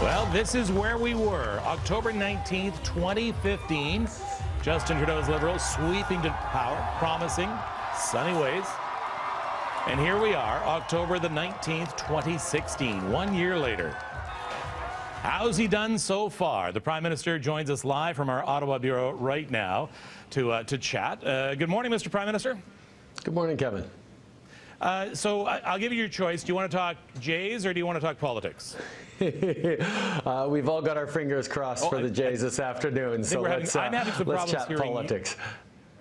Well, this is where we were. October 19th, 2015. Justin Trudeau's Liberals sweeping to power, promising sunny ways. And here we are, October the 19th, 2016, 1 year later. How's he done so far? The Prime Minister joins us live from our Ottawa bureau right now to chat. Good morning, Mr. Prime Minister. Good morning, Kevin. So I'll give you your choice. Do you want to talk Jays or do you want to talk politics? We've all got our fingers crossed for the Jays this afternoon, so let's chat politics.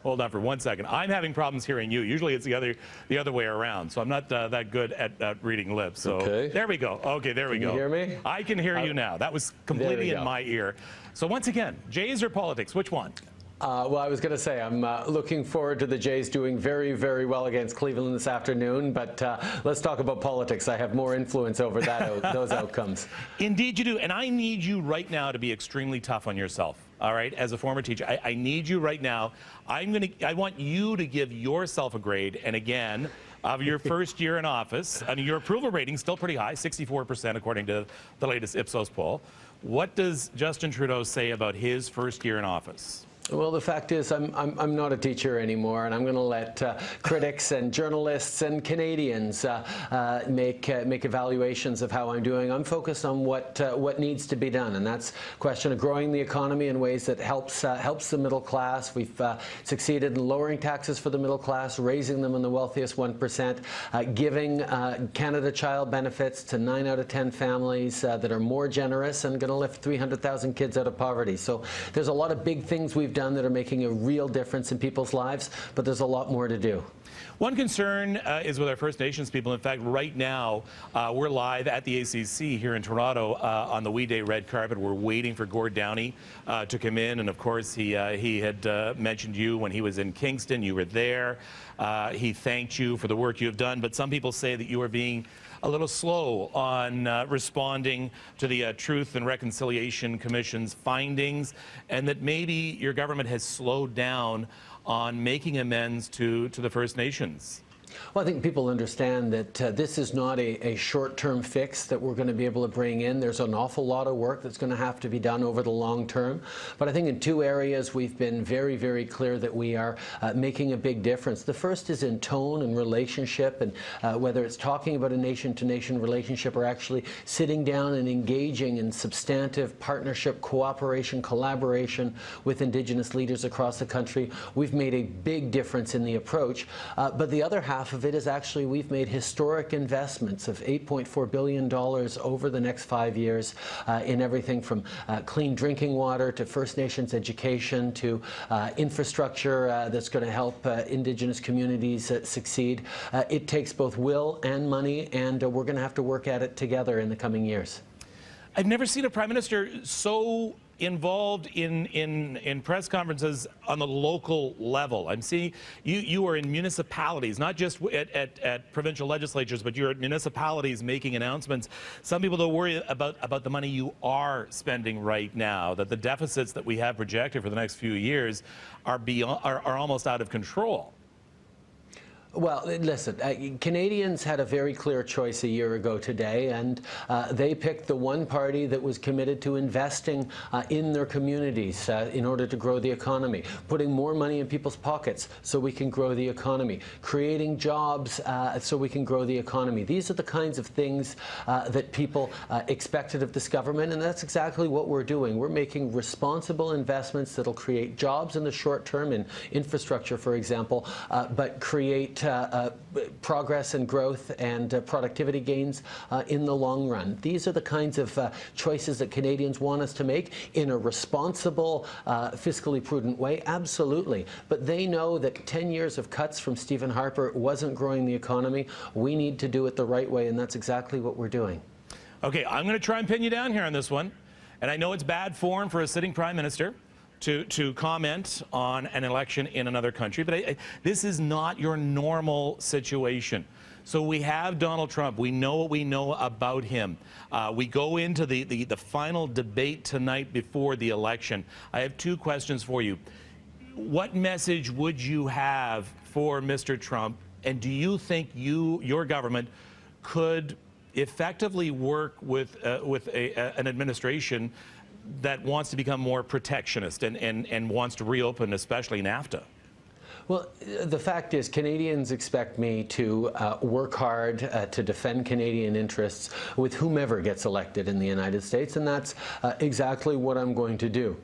Hold on for 1 second. I'm having problems hearing you. Usually it's the other way around, so I'm not that good at reading lips. So there we go. Okay, there we go. Can you hear me? I can hear you now. That was completely in my ear. So once again, Jays or politics, which one? Well, I was going to say I'm looking forward to the Jays doing very, very well against Cleveland this afternoon, but let's talk about politics. I have more influence over those outcomes. Indeed you do, and I need you right now to be extremely tough on yourself. All right, as a former teacher, I need you right now. I want you to give yourself a grade, and again, of your first year in office. I mean, your approval rating still pretty high, 64% according to the latest Ipsos poll. What does Justin Trudeau say about his first year in office? Well, the fact is I'm not a teacher anymore, and I'm going to let critics and journalists and Canadians make evaluations of how I'm doing. I'm focused on what needs to be done, and that's a question of growing the economy in ways that helps the middle class. We've succeeded in lowering taxes for the middle class, raising them in the wealthiest 1%, giving Canada Child benefits to 9 out of 10 families that are more generous, and going to lift 300,000 kids out of poverty. So there's a lot of big things we've done that are making a real difference in people's lives, but there's a lot more to do. One concern is with our First Nations people. In fact, right now, we're live at the ACC here in Toronto on the We Day red carpet. We're waiting for Gord Downey to come in, and of course, he had mentioned you when he was in Kingston. You were there. He thanked you for the work you have done, but some people say that you are being a little slow on responding to the Truth and Reconciliation Commission's findings, and that maybe your government has slowed down on making amends to the First Nations. Well, I think people understand that this is not a short-term fix that we're going to be able to bring in. There's an awful lot of work that's going to have to be done over the long term. But I think in two areas we've been very, very clear that we are making a big difference. The first is in tone and relationship, and whether it's talking about a nation-to-nation relationship or actually sitting down and engaging in substantive partnership, cooperation, collaboration with Indigenous leaders across the country. We've made a big difference in the approach. But the other half of it is actually we've made historic investments of $8.4 billion over the next 5 years in everything from clean drinking water to First Nations education to infrastructure that's going to help Indigenous communities succeed. It takes both will and money, and we're going to have to work at it together in the coming years. I've never seen a Prime Minister so involved in press conferences on the local level. I'm seeing you are in municipalities, not just at provincial legislatures, but you're at municipalities making announcements. Some people don't worry about the money you are spending right now, that the deficits that we have projected for the next few years are almost out of control. Well, listen, Canadians had a very clear choice a year ago today, and they picked the one party that was committed to investing in their communities in order to grow the economy, putting more money in people's pockets so we can grow the economy, creating jobs so we can grow the economy. These are the kinds of things that people expected of this government, and that's exactly what we're doing. We're making responsible investments that'll create jobs in the short term in infrastructure, for example, but create progress and growth and productivity gains in the long run. These are the kinds of choices that Canadians want us to make in a responsible, fiscally prudent way, absolutely. But they know that 10 years of cuts from Stephen Harper wasn't growing the economy. We need to do it the right way, and that's exactly what we're doing. Okay, I'm going to try and pin you down here on this one. And I know it's bad form for a sitting Prime Minister to comment on an election in another country, but this is not your normal situation. So we have Donald Trump. We know what we know about him. We go into the final debate tonight before the election. I have two questions for you. What message would you have for Mr. Trump, and do you think your government could effectively work with an administration that wants to become more protectionist and wants to reopen, especially NAFTA? Well, the fact is, Canadians expect me to work hard to defend Canadian interests with whomever gets elected in the United States, and that's exactly what I'm going to do.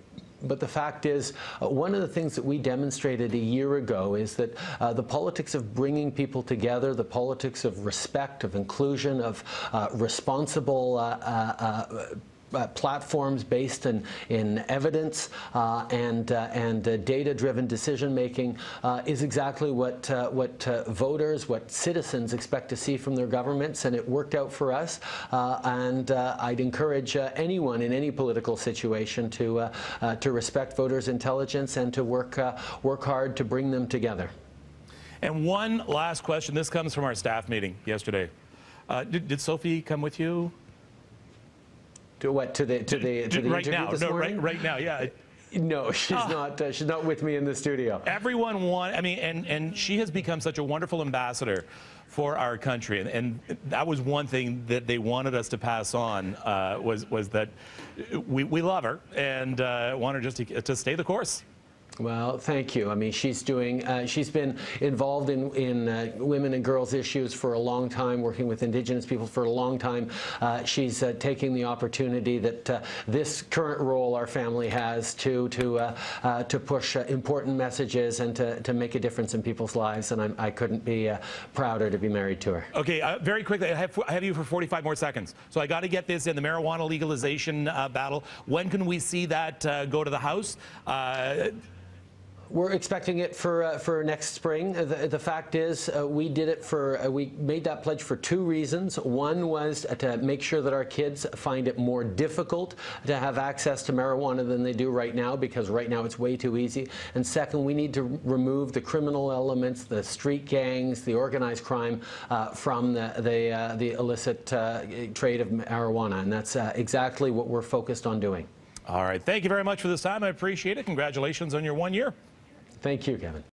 But the fact is, one of the things that we demonstrated a year ago is that the politics of bringing people together, the politics of respect, of inclusion, of responsible platforms based in evidence and data-driven decision-making is exactly what voters, what citizens expect to see from their governments, and it worked out for us. I'd encourage anyone in any political situation to respect voters' intelligence and to work hard to bring them together. And one last question. This comes from our staff meeting yesterday. Did Sophie come with you? To what? To the right interview now? this No, morning? right now. Yeah. No, she's not. She's not with me in the studio. Everyone I mean, and she has become such a wonderful ambassador for our country, and that was one thing that they wanted us to pass on was that we love her and want her just to stay the course. Well, thank you. I mean, she's been involved in women and girls issues for a long time, working with Indigenous people for a long time. She's taking the opportunity that this current role our family has to push important messages and to make a difference in people's lives, and I couldn't be prouder to be married to her. Okay, very quickly, I have you for 45 more seconds. So I got to get this in, the marijuana legalization battle. When can we see that go to the House? We're expecting it for next spring. The fact is, we did it we made that pledge for two reasons. One was to make sure that our kids find it more difficult to have access to marijuana than they do right now, because right now it's way too easy. And second, we need to remove the criminal elements, the street gangs, the organized crime from the illicit trade of marijuana. And that's exactly what we're focused on doing. All right. Thank you very much for this time. I appreciate it. Congratulations on your 1 year. Thank you, Kevin.